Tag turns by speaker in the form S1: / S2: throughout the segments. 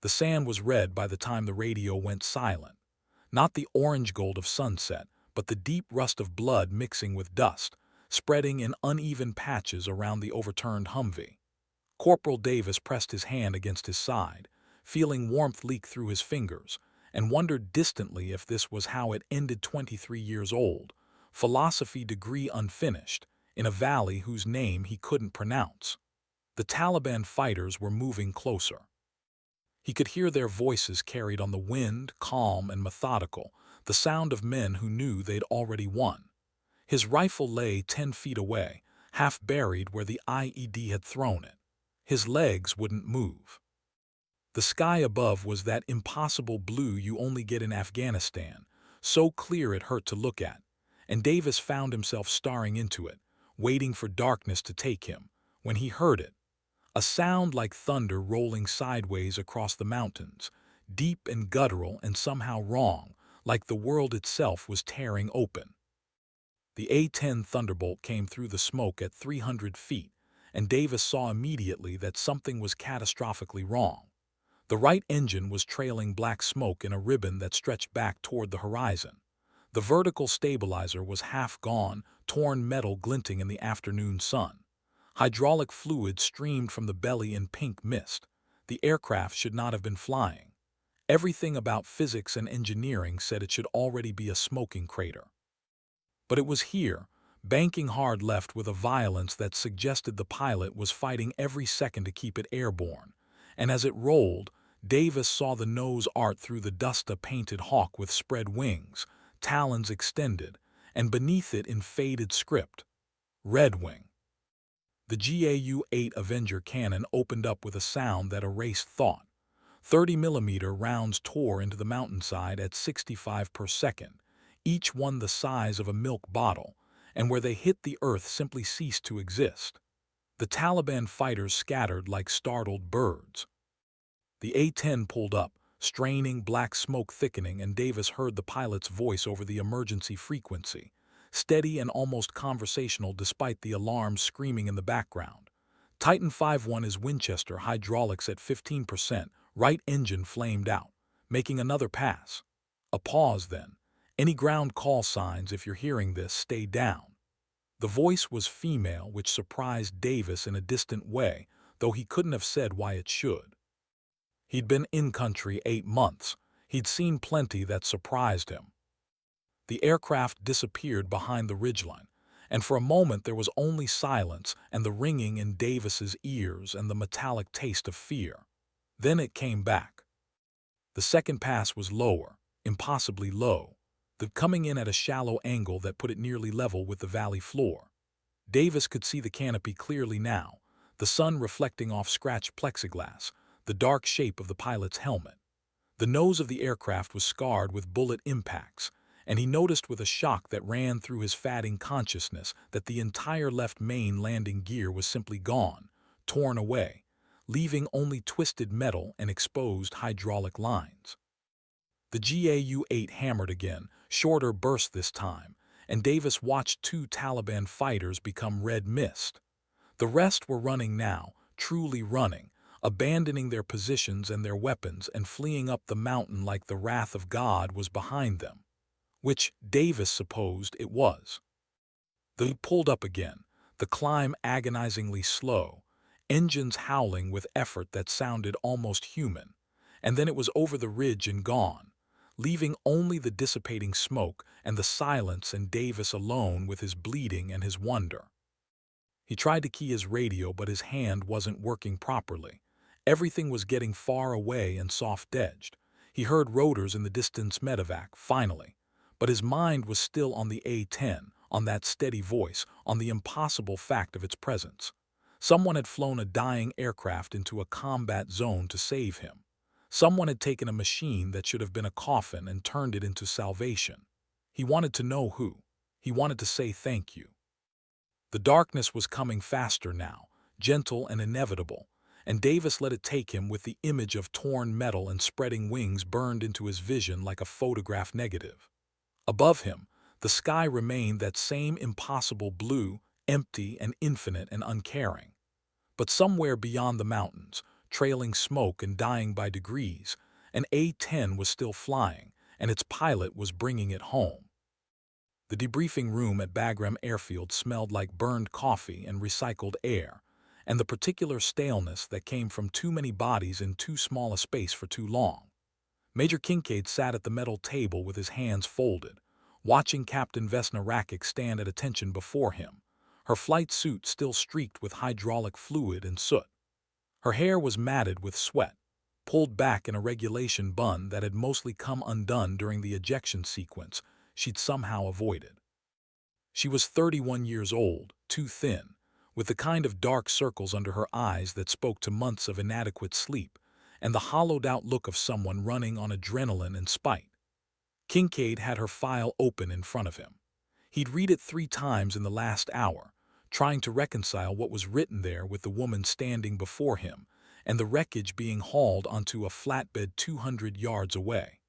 S1: The sand was red by the time the radio went silent. Not the orange gold of sunset, but the deep rust of blood mixing with dust, spreading in uneven patches around the overturned Humvee. Corporal Davis pressed his hand against his side, feeling warmth leak through his fingers, and wondered distantly if this was how it ended 23 years old, philosophy degree unfinished, in a valley whose name he couldn't pronounce. The Taliban fighters were moving closer. He could hear their voices carried on the wind, calm and methodical, the sound of men who knew they'd already won. His rifle lay 10 feet away, half buried where the IED had thrown it. His legs wouldn't move. The sky above was that impossible blue you only get in Afghanistan, so clear it hurt to look at, and Davis found himself staring into it, waiting for darkness to take him, when he heard it. A sound like thunder rolling sideways across the mountains, deep and guttural and somehow wrong, like the world itself was tearing open. The A-10 Thunderbolt came through the smoke at 300 feet, and Davis saw immediately that something was catastrophically wrong. The right engine was trailing black smoke in a ribbon that stretched back toward the horizon. The vertical stabilizer was half gone, torn metal glinting in the afternoon sun. Hydraulic fluid streamed from the belly in pink mist. The aircraft should not have been flying. Everything about physics and engineering said it should already be a smoking crater. But it was here, banking hard left with a violence that suggested the pilot was fighting every second to keep it airborne. And as it rolled, Davis saw the nose art through the dust, a painted hawk with spread wings, talons extended, and beneath it in faded script, Red Wing. The GAU-8 Avenger cannon opened up with a sound that erased thought. 30mm rounds tore into the mountainside at 65 per second, each one the size of a milk bottle, and where they hit the earth simply ceased to exist. The Taliban fighters scattered like startled birds. The A-10 pulled up, straining, black smoke thickening, and Davis heard the pilot's voice over the emergency frequency, steady and almost conversational despite the alarms screaming in the background. Titan 5-1 is Winchester, hydraulics at 15%, right engine flamed out, making another pass. A pause then. Any ground call signs if you're hearing this, stay down. The voice was female, which surprised Davis in a distant way, though he couldn't have said why it should. He'd been in country 8 months. He'd seen plenty that surprised him. The aircraft disappeared behind the ridgeline, and for a moment there was only silence and the ringing in Davis's ears and the metallic taste of fear. Then it came back. The second pass was lower, impossibly low, coming in at a shallow angle that put it nearly level with the valley floor. Davis could see the canopy clearly now, the sun reflecting off scratched plexiglass, the dark shape of the pilot's helmet. The nose of the aircraft was scarred with bullet impacts, and he noticed with a shock that ran through his fatting consciousness that the entire left main landing gear was simply gone, torn away, leaving only twisted metal and exposed hydraulic lines. The GAU-8 hammered again, shorter bursts this time, and Davis watched 2 Taliban fighters become red mist. The rest were running now, truly running, abandoning their positions and their weapons and fleeing up the mountain like the wrath of God was behind them, which Davis supposed it was. They pulled up again, the climb agonizingly slow, engines howling with effort that sounded almost human, and then it was over the ridge and gone, leaving only the dissipating smoke and the silence and Davis alone with his bleeding and his wonder. He tried to key his radio, but his hand wasn't working properly. Everything was getting far away and soft-edged. He heard rotors in the distance medevac, finally, but his mind was still on the A-10, on that steady voice, on the impossible fact of its presence. Someone had flown a dying aircraft into a combat zone to save him. Someone had taken a machine that should have been a coffin and turned it into salvation. He wanted to know who. He wanted to say thank you. The darkness was coming faster now, gentle and inevitable, and Davis let it take him with the image of torn metal and spreading wings burned into his vision like a photograph negative. Above him, the sky remained that same impossible blue, empty and infinite and uncaring. But somewhere beyond the mountains, trailing smoke and dying by degrees. An A-10 was still flying, and its pilot was bringing it home. The debriefing room at Bagram Airfield smelled like burned coffee and recycled air, and the particular staleness that came from too many bodies in too small a space for too long. Major Kincaid sat at the metal table with his hands folded, watching Captain Vesna Rakic stand at attention before him, her flight suit still streaked with hydraulic fluid and soot. Her hair was matted with sweat, pulled back in a regulation bun that had mostly come undone during the ejection sequence she'd somehow avoided. She was 31 years old, too thin, with the kind of dark circles under her eyes that spoke to months of inadequate sleep, and the hollowed-out look of someone running on adrenaline and spite. Kincaid had her file open in front of him. He'd read it 3 times in the last hour, trying to reconcile what was written there with the woman standing before him and the wreckage being hauled onto a flatbed 200 yards away.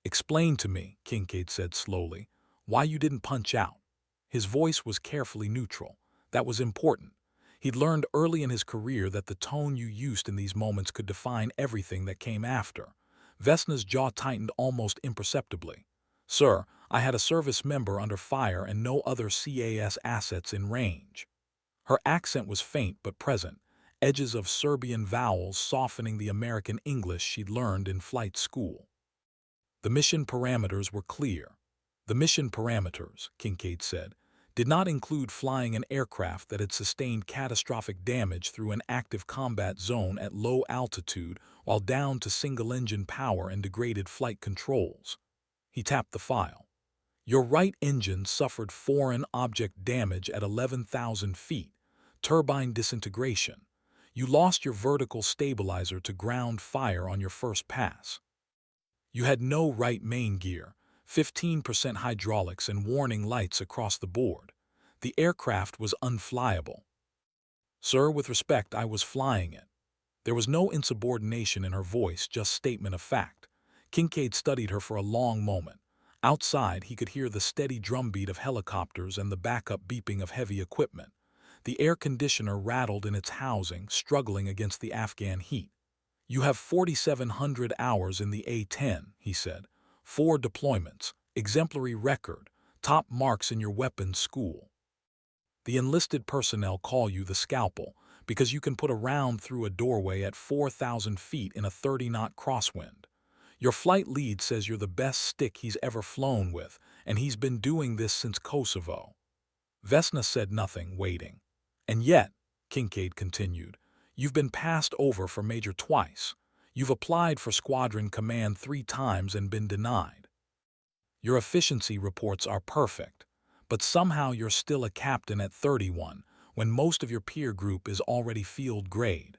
S1: "Explain to me," Kincaid said slowly, "why you didn't punch out." His voice was carefully neutral. That was important. He'd learned early in his career that the tone you used in these moments could define everything that came after. Vesna's jaw tightened almost imperceptibly. "Sir, I had a service member under fire and no other CAS assets in range." Her accent was faint but present, edges of Serbian vowels softening the American English she'd learned in flight school. The mission parameters were clear. The mission parameters, Kincaid said, did not include flying an aircraft that had sustained catastrophic damage through an active combat zone at low altitude while down to single-engine power and degraded flight controls. He tapped the file. "Your right engine suffered foreign object damage at 11,000 feet, turbine disintegration. You lost your vertical stabilizer to ground fire on your first pass. You had no right main gear, 15% hydraulics and warning lights across the board. The aircraft was unflyable." "Sir, with respect, I was flying it." There was no insubordination in her voice, just statement of fact. Kincaid studied her for a long moment. Outside, he could hear the steady drumbeat of helicopters and the backup beeping of heavy equipment. The air conditioner rattled in its housing, struggling against the Afghan heat. "You have 4,700 hours in the A-10, he said. 4 deployments, exemplary record, top marks in your weapons school. The enlisted personnel call you the scalpel because you can put a round through a doorway at 4,000 feet in a 30-knot crosswind. Your flight lead says you're the best stick he's ever flown with, and he's been doing this since Kosovo." Vesna said nothing, waiting. "And yet," Kincaid continued, "you've been passed over for Major twice. You've applied for Squadron Command 3 times and been denied. Your efficiency reports are perfect, but somehow you're still a captain at 31 when most of your peer group is already field grade."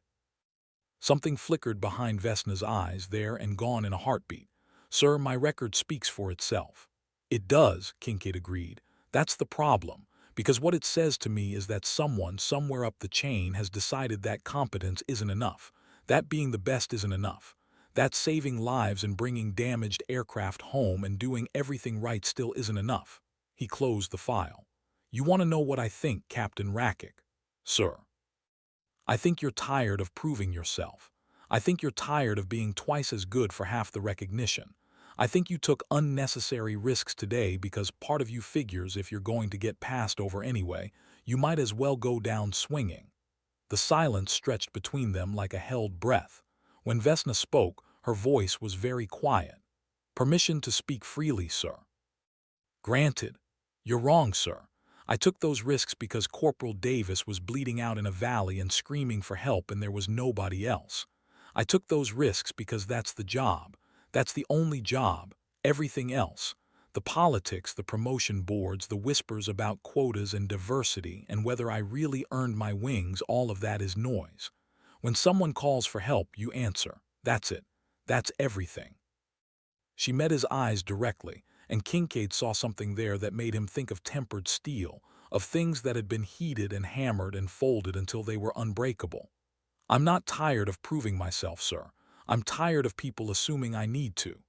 S1: Something flickered behind Vesna's eyes, there and gone in a heartbeat. "Sir, my record speaks for itself." "It does," Kincaid agreed. "That's the problem, because what it says to me is that someone somewhere up the chain has decided that competence isn't enough, that being the best isn't enough, that saving lives and bringing damaged aircraft home and doing everything right still isn't enough." He closed the file. "You want to know what I think, Captain Rakic?" "Sir." "I think you're tired of proving yourself. I think you're tired of being twice as good for half the recognition. I think you took unnecessary risks today because part of you figures if you're going to get passed over anyway, you might as well go down swinging." The silence stretched between them like a held breath. When Vesna spoke, her voice was very quiet. "Permission to speak freely, sir." "Granted." "You're wrong, sir. I took those risks because Corporal Davis was bleeding out in a valley and screaming for help and there was nobody else. I took those risks because that's the job. That's the only job. Everything else, the politics, the promotion boards, the whispers about quotas and diversity and whether I really earned my wings, all of that is noise. When someone calls for help, you answer. That's it. That's everything." She met his eyes directly, and Kincaid saw something there that made him think of tempered steel, of things that had been heated and hammered and folded until they were unbreakable. "I'm not tired of proving myself, sir. I'm tired of people assuming I need to."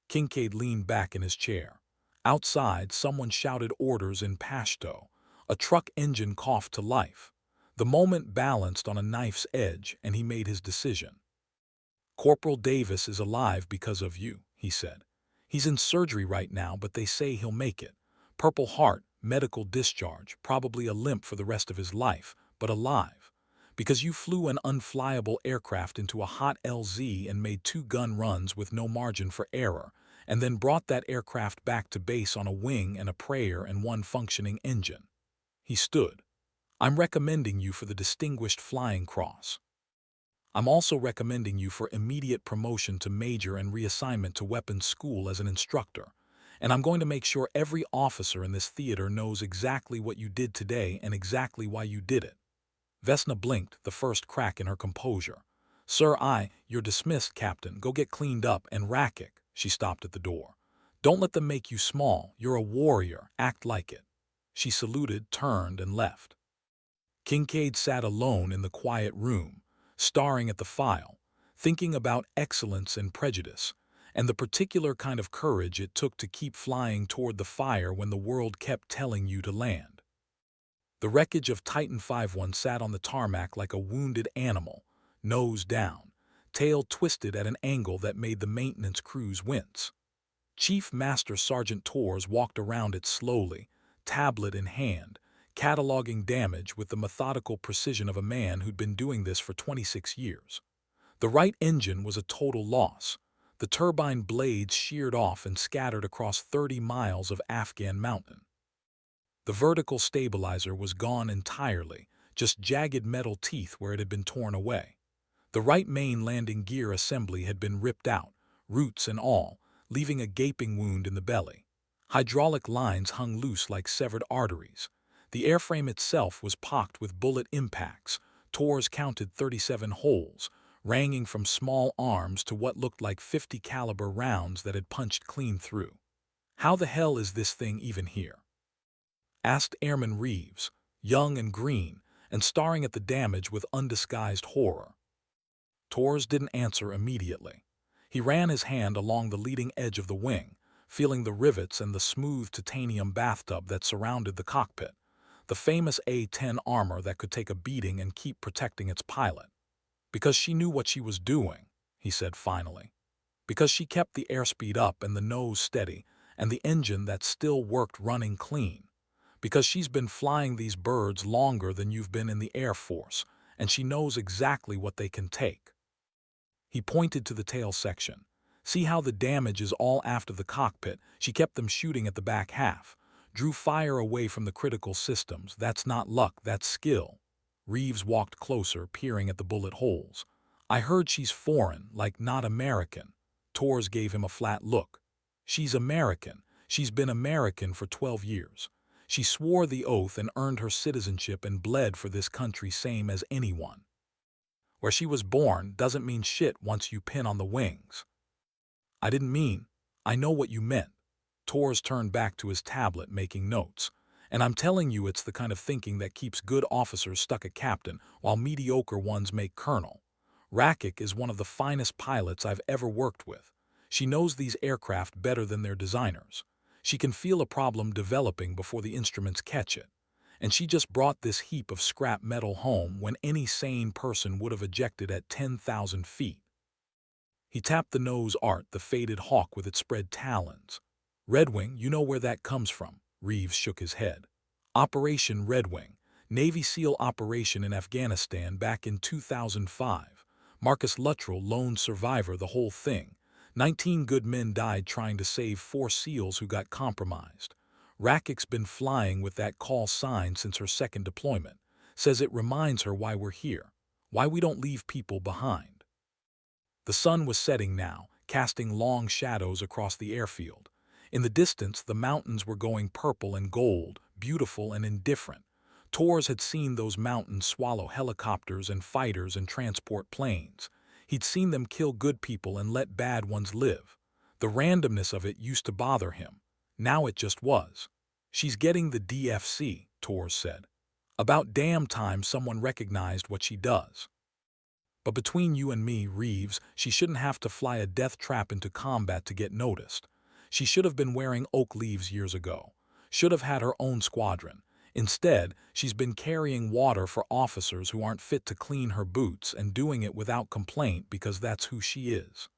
S1: Kincaid leaned back in his chair. Outside, someone shouted orders in Pashto. A truck engine coughed to life. The moment balanced on a knife's edge, and he made his decision. "Corporal Davis is alive because of you," he said. "He's in surgery right now, but they say he'll make it. Purple heart, medical discharge, probably a limp for the rest of his life, but alive. Because you flew an unflyable aircraft into a hot LZ and made 2 gun runs with no margin for error, and then brought that aircraft back to base on a wing and a prayer and 1 functioning engine." He stood. "I'm recommending you for the Distinguished Flying Cross. I'm also recommending you for immediate promotion to major and reassignment to weapons school as an instructor. And I'm going to make sure every officer in this theater knows exactly what you did today and exactly why you did it." Vesna blinked, the first crack in her composure. "Sir, you're dismissed, Captain. Go get cleaned up, and Rakik." She stopped at the door. "Don't let them make you small. You're a warrior. Act like it." She saluted, turned, and left. Kincaid sat alone in the quiet room, staring at the file, thinking about excellence and prejudice, and the particular kind of courage it took to keep flying toward the fire when the world kept telling you to land. The wreckage of Titan 5-1 sat on the tarmac like a wounded animal, nose down, tail twisted at an angle that made the maintenance crews wince. Chief Master Sergeant Torres walked around it slowly, tablet in hand, cataloging damage with the methodical precision of a man who'd been doing this for 26 years. The right engine was a total loss. The turbine blades sheared off and scattered across 30 miles of Afghan mountain. The vertical stabilizer was gone entirely, just jagged metal teeth where it had been torn away. The right main landing gear assembly had been ripped out, roots and all, leaving a gaping wound in the belly. Hydraulic lines hung loose like severed arteries. The airframe itself was pocked with bullet impacts. Torres counted 37 holes, ranging from small arms to what looked like 50 caliber rounds that had punched clean through. "How the hell is this thing even here?" asked Airman Reeves, young and green, and staring at the damage with undisguised horror. Torres didn't answer immediately. He ran his hand along the leading edge of the wing, feeling the rivets and the smooth titanium bathtub that surrounded the cockpit, the famous A-10 armor that could take a beating and keep protecting its pilot. "Because she knew what she was doing," he said finally. "Because she kept the airspeed up and the nose steady, and the engine that still worked running clean. Because she's been flying these birds longer than you've been in the Air Force, and she knows exactly what they can take." He pointed to the tail section. "See how the damage is all after the cockpit? She kept them shooting at the back half. Drew fire away from the critical systems. That's not luck, that's skill." Reeves walked closer, peering at the bullet holes. "I heard she's foreign, like not American." Torres gave him a flat look. "She's American. She's been American for 12 years. She swore the oath and earned her citizenship and bled for this country same as anyone. Where she was born doesn't mean shit once you pin on the wings." "I didn't mean. I know what you meant." Torres turned back to his tablet, making notes. "And I'm telling you it's the kind of thinking that keeps good officers stuck at captain while mediocre ones make colonel. Rakik is one of the finest pilots I've ever worked with. She knows these aircraft better than their designers. She can feel a problem developing before the instruments catch it. And she just brought this heap of scrap metal home when any sane person would have ejected at 10,000 feet. He tapped the nose art, the faded hawk with its spread talons. "Red Wing, you know where that comes from." Reeves shook his head. "Operation Red Wing, Navy SEAL operation in Afghanistan back in 2005. Marcus Luttrell, lone survivor, the whole thing. 19 good men died trying to save 4 SEALs who got compromised. Rakik's been flying with that call sign since her second deployment. Says it reminds her why we're here, why we don't leave people behind." The sun was setting now, casting long shadows across the airfield. In the distance, the mountains were going purple and gold, beautiful and indifferent. Torres had seen those mountains swallow helicopters and fighters and transport planes. He'd seen them kill good people and let bad ones live. The randomness of it used to bother him. Now it just was. "She's getting the DFC," Torres said. "About damn time someone recognized what she does. But between you and me, Reeves, she shouldn't have to fly a death trap into combat to get noticed. She should have been wearing oak leaves years ago. Should have had her own squadron. Instead, she's been carrying water for officers who aren't fit to clean her boots and doing it without complaint because that's who she is.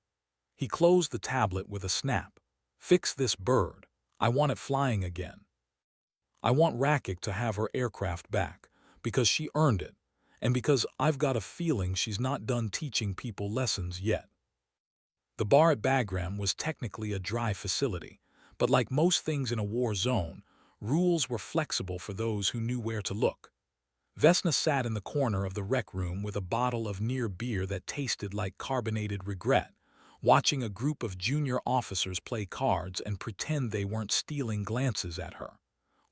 S1: He closed the tablet with a snap. Fix this bird. I want it flying again. I want Rakic to have her aircraft back, because she earned it, and because I've got a feeling she's not done teaching people lessons yet. The bar at Bagram was technically a dry facility, but like most things in a war zone, rules were flexible for those who knew where to look. Vesna sat in the corner of the rec room with a bottle of near beer that tasted like carbonated regret, watching a group of junior officers play cards and pretend they weren't stealing glances at her.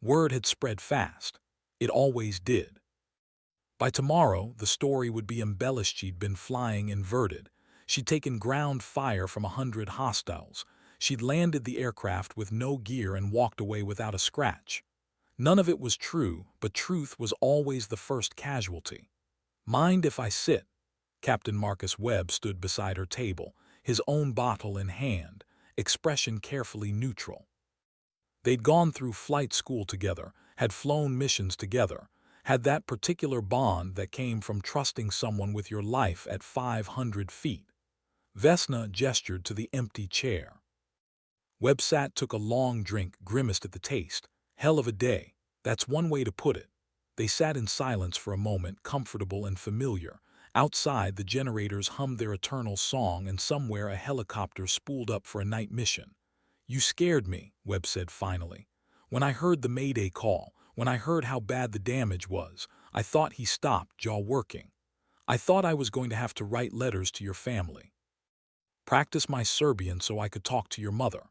S1: Word had spread fast. It always did. By tomorrow, the story would be embellished. She'd been flying inverted. She'd taken ground fire from 100 hostiles. She'd landed the aircraft with no gear and walked away without a scratch. None of it was true, but truth was always the first casualty. Mind if I sit? Captain Marcus Webb stood beside her table, his own bottle in hand, expression carefully neutral. They'd gone through flight school together, had flown missions together, had that particular bond that came from trusting someone with your life at 500 feet. Vesna gestured to the empty chair. Webb took a long drink, grimaced at the taste. Hell of a day. That's one way to put it. They sat in silence for a moment, comfortable and familiar. Outside, the generators hummed their eternal song, and somewhere a helicopter spooled up for a night mission. You scared me, Webb said finally. When I heard the Mayday call, when I heard how bad the damage was, I thought he stopped, jaw working. I thought I was going to have to write letters to your family. Practice my Serbian so I could talk to your mother.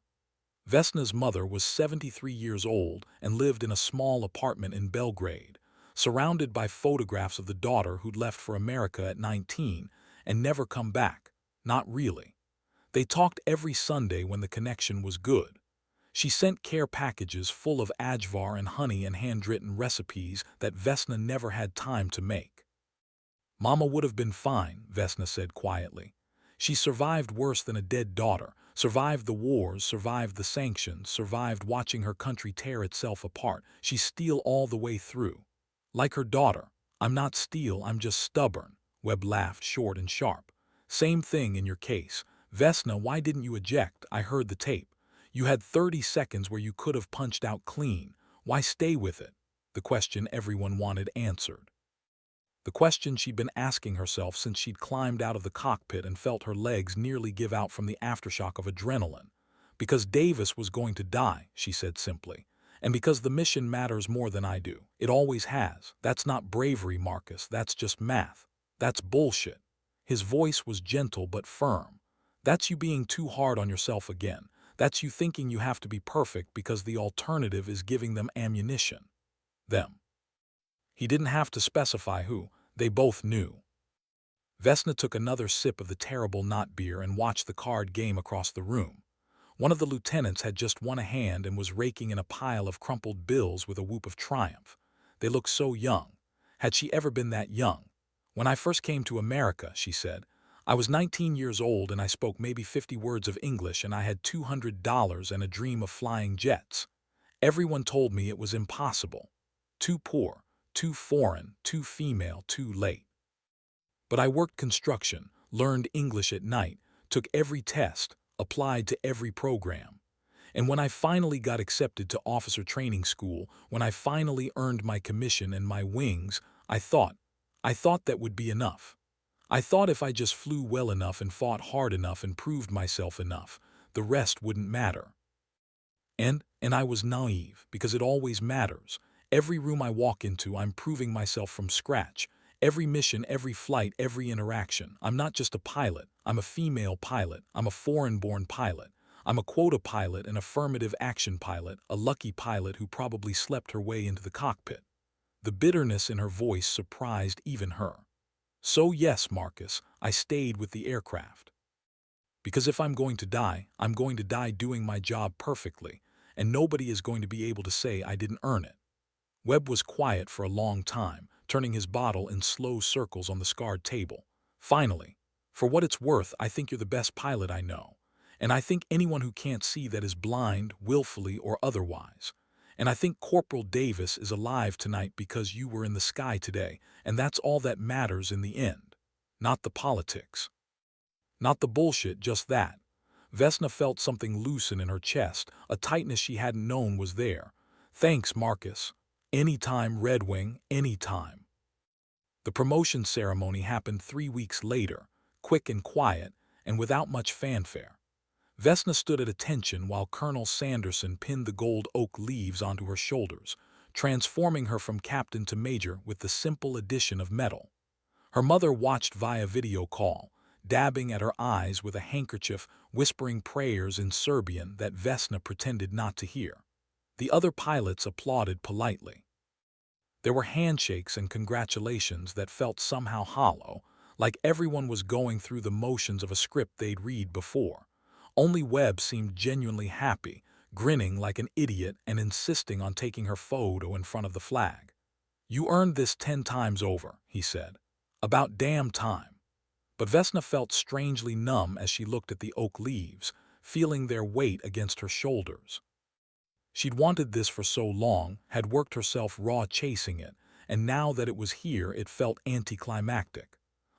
S1: Vesna's mother was 73 years old and lived in a small apartment in Belgrade, surrounded by photographs of the daughter who'd left for America at 19 and never come back. Not really. They talked every Sunday when the connection was good. She sent care packages full of ajvar and honey and handwritten recipes that Vesna never had time to make. Mama would have been fine, Vesna said quietly. She survived worse than a dead daughter, survived the wars, survived the sanctions, survived watching her country tear itself apart. She's steel all the way through. Like her daughter. I'm not steel, I'm just stubborn. Webb laughed, short and sharp. Same thing in your case. Vesna, why didn't you eject? I heard the tape. You had 30 seconds where you could have punched out clean. Why stay with it? The question everyone wanted answered. The question she'd been asking herself since she'd climbed out of the cockpit and felt her legs nearly give out from the aftershock of adrenaline. Because Davis was going to die, she said simply. And because the mission matters more than I do. It always has. That's not bravery, Marcus. That's just math. That's bullshit. His voice was gentle but firm. That's you being too hard on yourself again. That's you thinking you have to be perfect because the alternative is giving them ammunition. Them. He didn't have to specify who. They both knew. Vesna took another sip of the terrible not beer and watched the card game across the room. One of the lieutenants had just won a hand and was raking in a pile of crumpled bills with a whoop of triumph. They looked so young. Had she ever been that young? When I first came to America, she said, I was 19 years old and I spoke maybe 50 words of English and I had $200 and a dream of flying jets. Everyone told me it was impossible. Too poor, too foreign, too female, too late. But I worked construction, learned English at night, took every test, applied to every program. And when I finally got accepted to officer training school, when I finally earned my commission and my wings, I thought that would be enough. I thought if I just flew well enough and fought hard enough and proved myself enough, the rest wouldn't matter. And I was naive, because it always matters. Every room I walk into, I'm proving myself from scratch. Every mission, every flight, every interaction. I'm not just a pilot. I'm a female pilot. I'm a foreign-born pilot. I'm a quota pilot, an affirmative action pilot, a lucky pilot who probably slept her way into the cockpit. The bitterness in her voice surprised even her. So yes, Marcus, I stayed with the aircraft. Because if I'm going to die, I'm going to die doing my job perfectly, and nobody is going to be able to say I didn't earn it. Webb was quiet for a long time, turning his bottle in slow circles on the scarred table. Finally, for what it's worth, I think you're the best pilot I know. And I think anyone who can't see that is blind, willfully or otherwise. And I think Corporal Davis is alive tonight because you were in the sky today, and that's all that matters in the end. Not the politics. Not the bullshit, just that. Vesna felt something loosen in her chest, a tightness she hadn't known was there. Thanks, Marcus. Anytime, Red Wing, anytime. The promotion ceremony happened 3 weeks later, quick and quiet, and without much fanfare. Vesna stood at attention while Colonel Sanderson pinned the gold oak leaves onto her shoulders, transforming her from captain to major with the simple addition of metal. Her mother watched via video call, dabbing at her eyes with a handkerchief, whispering prayers in Serbian that Vesna pretended not to hear. The other pilots applauded politely. There were handshakes and congratulations that felt somehow hollow, like everyone was going through the motions of a script they'd read before. Only Webb seemed genuinely happy, grinning like an idiot and insisting on taking her photo in front of the flag. "You earned this 10 times over," he said. "About damn time." But Vesna felt strangely numb as she looked at the oak leaves, feeling their weight against her shoulders. She'd wanted this for so long, had worked herself raw chasing it, and now that it was here it felt anticlimactic.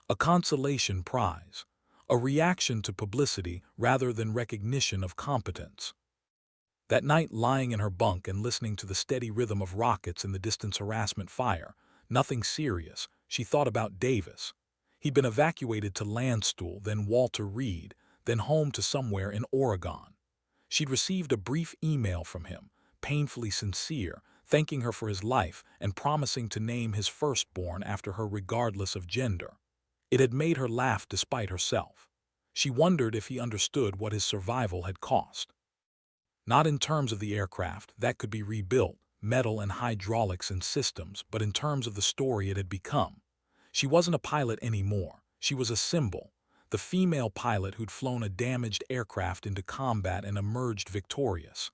S1: A consolation prize. A reaction to publicity rather than recognition of competence. That night, lying in her bunk and listening to the steady rhythm of rockets in the distance harassment fire, nothing serious, she thought about Davis. He'd been evacuated to Landstuhl, then Walter Reed, then home to somewhere in Oregon. She'd received a brief email from him, painfully sincere, thanking her for his life and promising to name his firstborn after her regardless of gender. It had made her laugh despite herself. She wondered if he understood what his survival had cost. Not in terms of the aircraft, that could be rebuilt, metal and hydraulics and systems, but in terms of the story it had become. She wasn't a pilot anymore. She was a symbol. The female pilot who'd flown a damaged aircraft into combat and emerged victorious.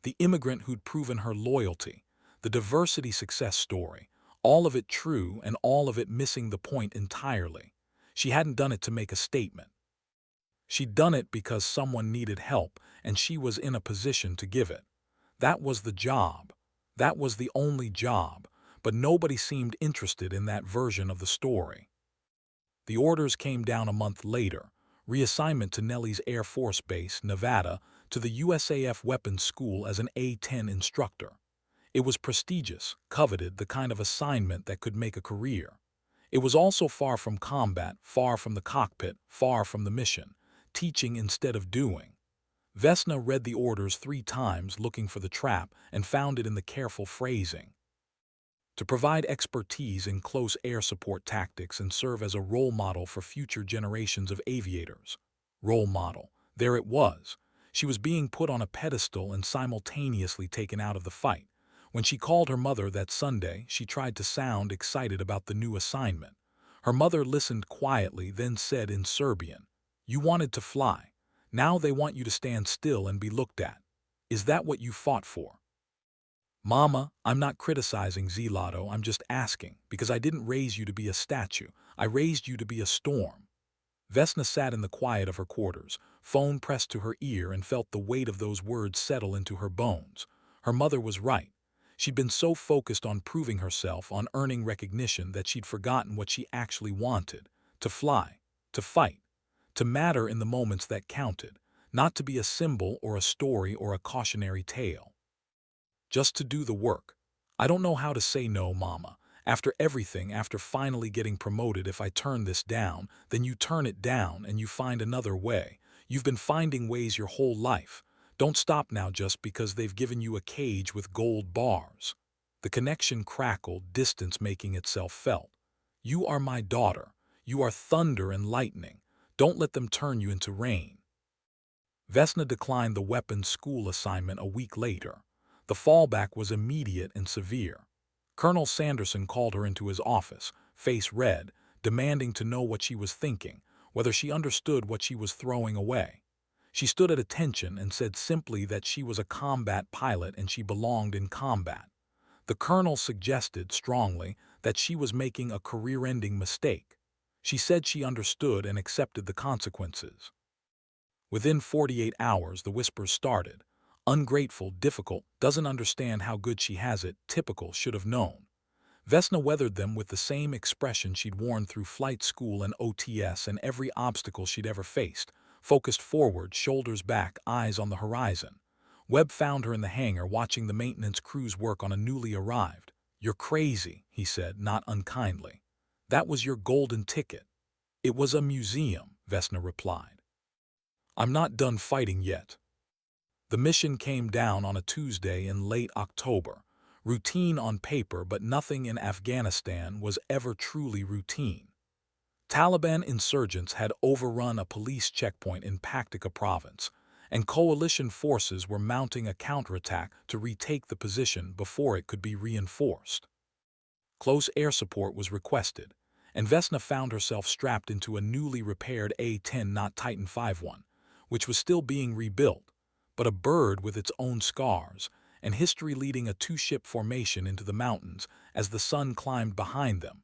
S1: The immigrant who'd proven her loyalty. The diversity success story. All of it true and all of it missing the point entirely. She hadn't done it to make a statement. She'd done it because someone needed help and she was in a position to give it. That was the job. That was the only job, but nobody seemed interested in that version of the story. The orders came down a month later, reassignment to Nellis Air Force Base, Nevada, to the USAF Weapons School as an A-10 instructor. It was prestigious, coveted, the kind of assignment that could make a career. It was also far from combat, far from the cockpit, far from the mission, teaching instead of doing. Vesna read the orders 3 times looking for the trap and found it in the careful phrasing. To provide expertise in close air support tactics and serve as a role model for future generations of aviators. Role model. There it was. She was being put on a pedestal and simultaneously taken out of the fight. When she called her mother that Sunday, she tried to sound excited about the new assignment. Her mother listened quietly, then said in Serbian, "You wanted to fly. Now they want you to stand still and be looked at. Is that what you fought for?" "Mama, I'm not criticizing Zelato, I'm just asking, because I didn't raise you to be a statue. I raised you to be a storm." Vesna sat in the quiet of her quarters, phone pressed to her ear, and felt the weight of those words settle into her bones. Her mother was right. She'd been so focused on proving herself, on earning recognition, that she'd forgotten what she actually wanted. To fly, to fight, to matter in the moments that counted, not to be a symbol or a story or a cautionary tale. Just to do the work. "I don't know how to say no, Mama. After everything, after finally getting promoted, if I turn this down, then you turn it down and you find another way. You've been finding ways your whole life. Don't stop now just because they've given you a cage with gold bars." The connection crackled, distance making itself felt. "You are my daughter. You are thunder and lightning. Don't let them turn you into rain." Vesna declined the weapons school assignment a week later. The fallback was immediate and severe. Colonel Sanderson called her into his office, face red, demanding to know what she was thinking, whether she understood what she was throwing away. She stood at attention and said simply that she was a combat pilot and she belonged in combat. The colonel suggested strongly that she was making a career-ending mistake. She said she understood and accepted the consequences. Within 48 hours, the whispers started. Ungrateful, difficult, doesn't understand how good she has it, typical, should have known. Vesna weathered them with the same expression she'd worn through flight school and OTS and every obstacle she'd ever faced, focused forward, shoulders back, eyes on the horizon. Webb found her in the hangar watching the maintenance crews work on a newly arrived. "You're crazy," he said, not unkindly. "That was your golden ticket." "It was a museum," Vesna replied. "I'm not done fighting yet." The mission came down on a Tuesday in late October. Routine on paper, but nothing in Afghanistan was ever truly routine. Taliban insurgents had overrun a police checkpoint in Paktika province, and coalition forces were mounting a counterattack to retake the position before it could be reinforced. Close air support was requested, and Vesna found herself strapped into a newly repaired A-10, not Titan 5-1, which was still being rebuilt, but a bird with its own scars, and history leading a two-ship formation into the mountains as the sun climbed behind them,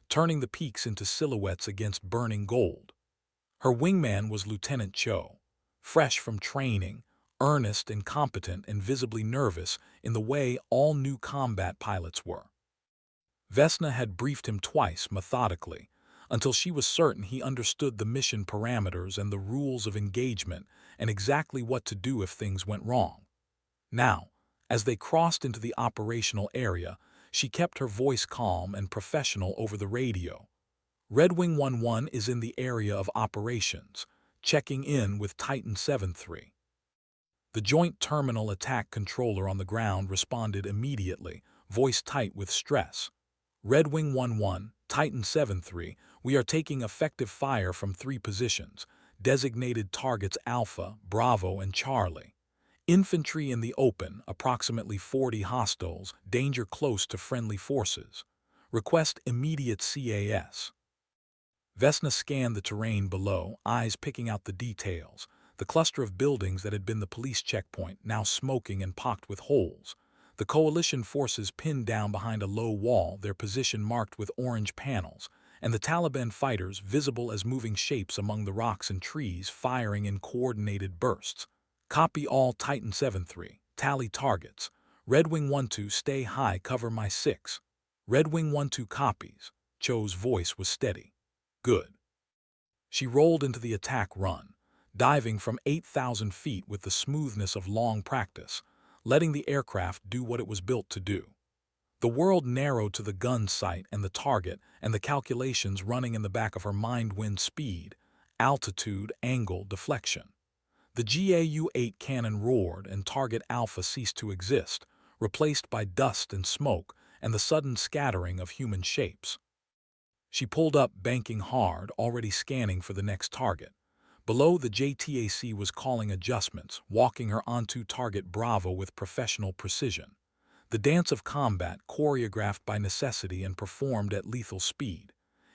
S1: turning the peaks into silhouettes against burning gold. Her wingman was Lieutenant Cho, fresh from training, earnest and competent and visibly nervous in the way all new combat pilots were. Vesna had briefed him twice, methodically, until she was certain he understood the mission parameters and the rules of engagement and exactly what to do if things went wrong. Now, as they crossed into the operational area, she kept her voice calm and professional over the radio. "Red Wing 11 is in the area of operations, checking in with Titan 73. The Joint Terminal Attack Controller on the ground responded immediately, voice tight with stress. "Red Wing 11, Titan 73, we are taking effective fire from 3 positions, designated targets Alpha, Bravo, and Charlie. Infantry in the open, approximately 40 hostiles, danger close to friendly forces. Request immediate CAS." Vesna scanned the terrain below, eyes picking out the details. The cluster of buildings that had been the police checkpoint, now smoking and pocked with holes. The coalition forces pinned down behind a low wall, their position marked with orange panels, and the Taliban fighters visible as moving shapes among the rocks and trees, firing in coordinated bursts. "Copy all, Titan 73. Tally targets. Red Wing 12, stay high, cover my 6. Red Wing 12 copies." Cho's voice was steady. "Good." She rolled into the attack run, diving from 8,000 feet with the smoothness of long practice, letting the aircraft do what it was built to do. The world narrowed to the gun sight and the target, and the calculations running in the back of her mind: wind speed, altitude, angle, deflection. The GAU-8 cannon roared, and target Alpha ceased to exist, replaced by dust and smoke and the sudden scattering of human shapes. She pulled up, banking hard, already scanning for the next target. Below, the JTAC was calling adjustments, walking her onto target Bravo with professional precision. The dance of combat, choreographed by necessity and performed at lethal speed.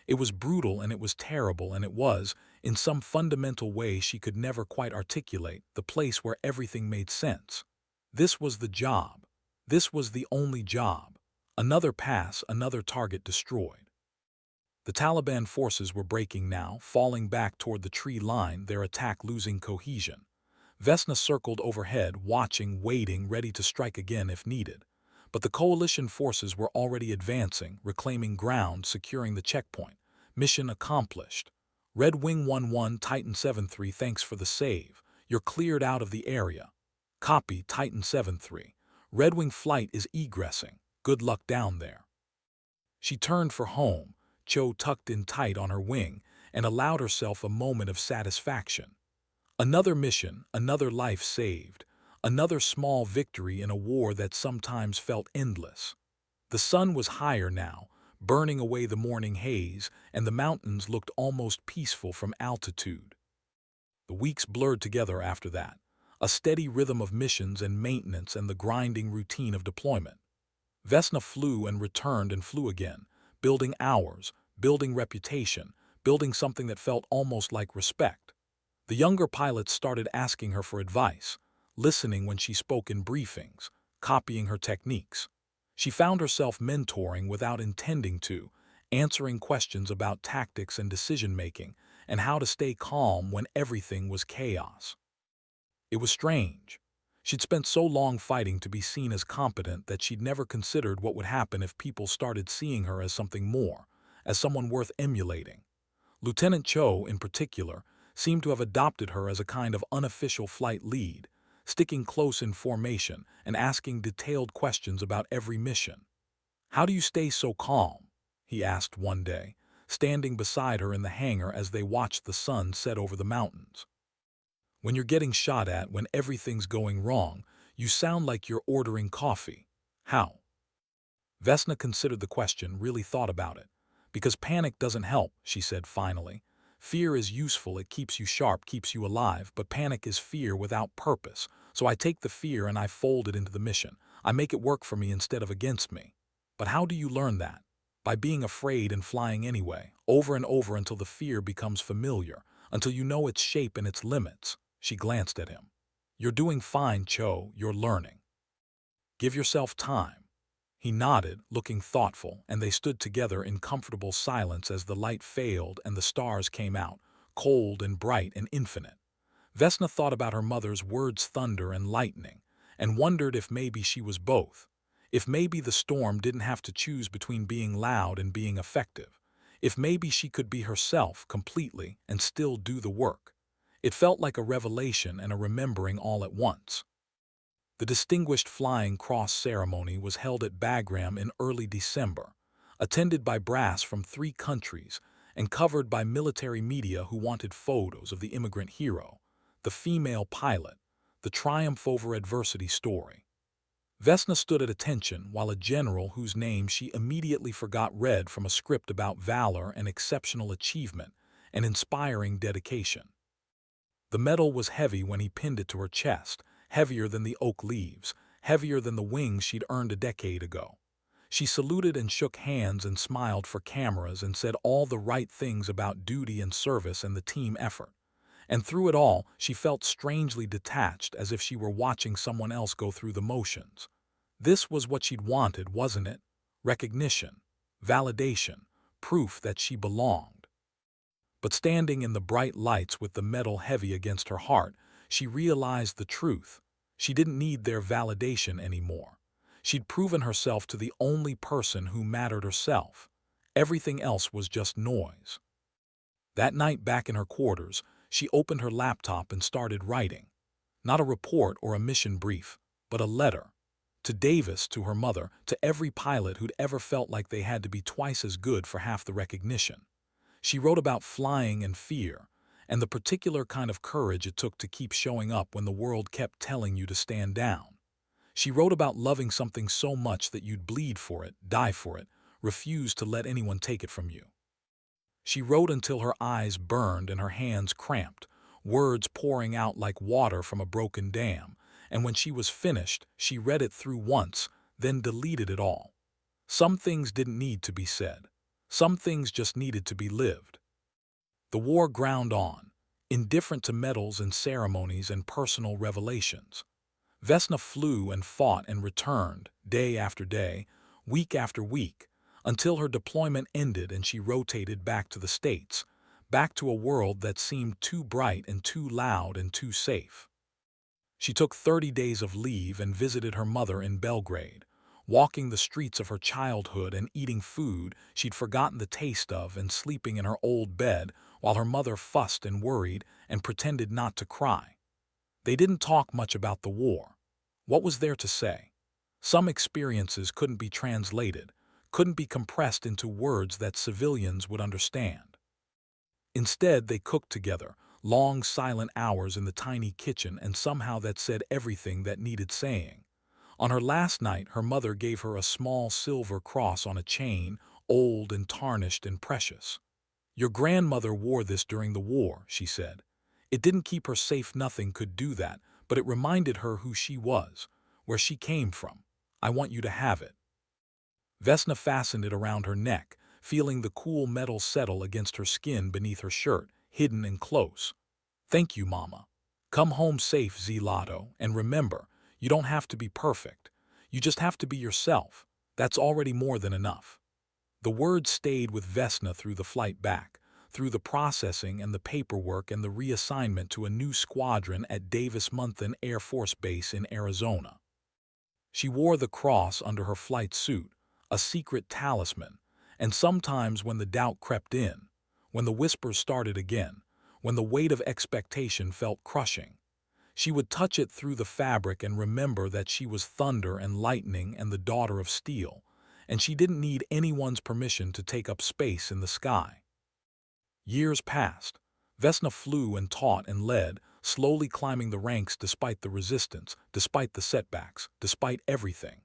S1: It was brutal and it was terrible, and it was, in some fundamental way she could never quite articulate, the place where everything made sense. This was the job. This was the only job. Another pass, another target destroyed. The Taliban forces were breaking now, falling back toward the tree line, their attack losing cohesion. Vesna circled overhead, watching, waiting, ready to strike again if needed. But the coalition forces were already advancing, reclaiming ground, securing the checkpoint. Mission accomplished. "Red Wing 11, Titan 73, thanks for the save. You're cleared out of the area." "Copy, Titan 73. Red Wing flight is egressing. Good luck down there." She turned for home, Cho tucked in tight on her wing, and allowed herself a moment of satisfaction. Another mission, another life saved, another small victory in a war that sometimes felt endless. The sun was higher now, burning away the morning haze, and the mountains looked almost peaceful from altitude. The weeks blurred together after that, a steady rhythm of missions and maintenance and the grinding routine of deployment. Vesna flew and returned and flew again, building hours, building reputation, building something that felt almost like respect. The younger pilots started asking her for advice, listening when she spoke in briefings, copying her techniques. She found herself mentoring without intending to, answering questions about tactics and decision-making, and how to stay calm when everything was chaos. It was strange. She'd spent so long fighting to be seen as competent that she'd never considered what would happen if people started seeing her as something more, as someone worth emulating. Lieutenant Cho, in particular, seemed to have adopted her as a kind of unofficial flight lead, sticking close in formation and asking detailed questions about every mission. "How do you stay so calm?" he asked one day, standing beside her in the hangar as they watched the sun set over the mountains. "When you're getting shot at, when everything's going wrong, you sound like you're ordering coffee. How?" Vesna considered the question, really thought about it. "Because panic doesn't help," she said finally. "Fear is useful, it keeps you sharp, keeps you alive, but panic is fear without purpose. So I take the fear and I fold it into the mission. I make it work for me instead of against me." "But how do you learn that?" "By being afraid and flying anyway, over and over until the fear becomes familiar, until you know its shape and its limits." She glanced at him. "You're doing fine, Cho, you're learning. Give yourself time." He nodded, looking thoughtful, and they stood together in comfortable silence as the light failed and the stars came out, cold and bright and infinite. Vesna thought about her mother's words, thunder and lightning, and wondered if maybe she was both. If maybe the storm didn't have to choose between being loud and being effective. If maybe she could be herself completely and still do the work. It felt like a revelation and a remembering all at once. The Distinguished Flying Cross ceremony was held at Bagram in early December, attended by brass from 3 countries and covered by military media who wanted photos of the immigrant hero, the female pilot, the triumph over adversity story. Vesna stood at attention while a general whose name she immediately forgot read from a script about valor and exceptional achievement and inspiring dedication. The medal was heavy when he pinned it to her chest, heavier than the oak leaves, heavier than the wings she'd earned a decade ago. She saluted and shook hands and smiled for cameras and said all the right things about duty and service and the team effort. And through it all, she felt strangely detached, as if she were watching someone else go through the motions. This was what she'd wanted, wasn't it? Recognition, validation, proof that she belonged. But standing in the bright lights with the medal heavy against her heart, she realized the truth. She didn't need their validation anymore. She'd proven herself to the only person who mattered, herself. Everything else was just noise. That night back in her quarters, she opened her laptop and started writing. Not a report or a mission brief, but a letter. To Davis, to her mother, to every pilot who'd ever felt like they had to be twice as good for half the recognition. She wrote about flying and fear, and the particular kind of courage it took to keep showing up when the world kept telling you to stand down. She wrote about loving something so much that you'd bleed for it, die for it, refuse to let anyone take it from you. She wrote until her eyes burned and her hands cramped, words pouring out like water from a broken dam, and when she was finished, she read it through once, then deleted it all. Some things didn't need to be said. Some things just needed to be lived. The war ground on, indifferent to medals and ceremonies and personal revelations. Vesna flew and fought and returned, day after day, week after week, until her deployment ended and she rotated back to the States, back to a world that seemed too bright and too loud and too safe. She took 30 days of leave and visited her mother in Belgrade, walking the streets of her childhood and eating food she'd forgotten the taste of and sleeping in her old bed while her mother fussed and worried and pretended not to cry. They didn't talk much about the war. What was there to say? Some experiences couldn't be translated, couldn't be compressed into words that civilians would understand. Instead, they cooked together, long silent hours in the tiny kitchen, and somehow that said everything that needed saying. On her last night, her mother gave her a small silver cross on a chain, old and tarnished and precious. "Your grandmother wore this during the war," she said. "It didn't keep her safe, nothing could do that, but it reminded her who she was, where she came from. I want you to have it." Vesna fastened it around her neck, feeling the cool metal settle against her skin beneath her shirt, hidden and close. "Thank you, Mama. Come home safe, Zlato, and remember, you don't have to be perfect. You just have to be yourself. That's already more than enough." The words stayed with Vesna through the flight back, through the processing and the paperwork and the reassignment to a new squadron at Davis-Monthan Air Force Base in Arizona. She wore the cross under her flight suit, a secret talisman, and sometimes when the doubt crept in, when the whispers started again, when the weight of expectation felt crushing, she would touch it through the fabric and remember that she was thunder and lightning and the daughter of steel, and she didn't need anyone's permission to take up space in the sky. Years passed. Vesna flew and taught and led, slowly climbing the ranks despite the resistance, despite the setbacks, despite everything.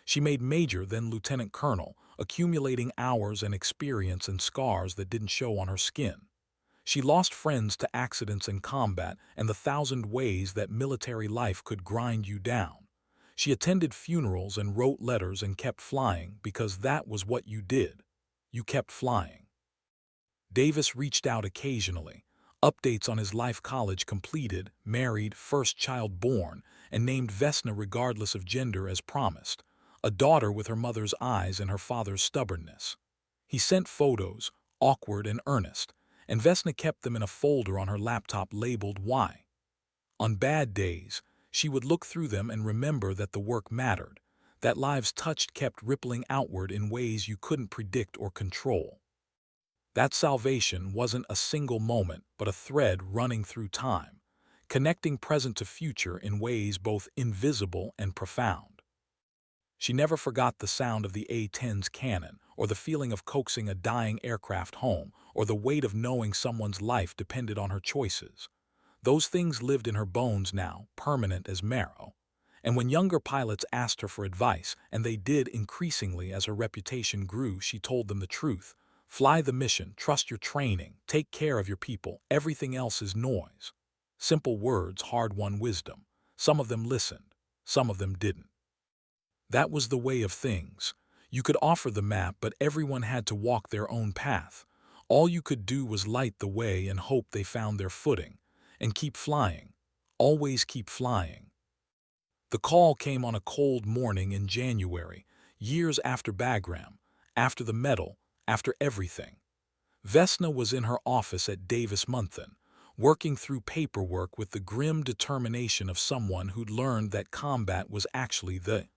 S1: She made major, then lieutenant colonel, accumulating hours and experience and scars that didn't show on her skin. She lost friends to accidents and combat and the thousand ways that military life could grind you down. She attended funerals and wrote letters and kept flying because that was what you did. You kept flying. Davis reached out occasionally, updates on his life: college completed, married, first child born, and named Vesna regardless of gender as promised, a daughter with her mother's eyes and her father's stubbornness. He sent photos, awkward and earnest, and Vesna kept them in a folder on her laptop labeled Y. On bad days, she would look through them and remember that the work mattered, that lives touched kept rippling outward in ways you couldn't predict or control. That salvation wasn't a single moment, but a thread running through time, connecting present to future in ways both invisible and profound. She never forgot the sound of the A-10's cannon, or the feeling of coaxing a dying aircraft home, or the weight of knowing someone's life depended on her choices. Those things lived in her bones now, permanent as marrow. And when younger pilots asked her for advice, and they did increasingly as her reputation grew, she told them the truth. Fly the mission, trust your training, take care of your people, everything else is noise. Simple words, hard-won wisdom. Some of them listened, some of them didn't. That was the way of things. You could offer the map, but everyone had to walk their own path. All you could do was light the way and hope they found their footing. And keep flying. Always keep flying. The call came on a cold morning in January, years after Bagram, after the medal, after everything. Vesna was in her office at Davis-Monthan, working through paperwork with the grim determination of someone who'd learned that combat was actually the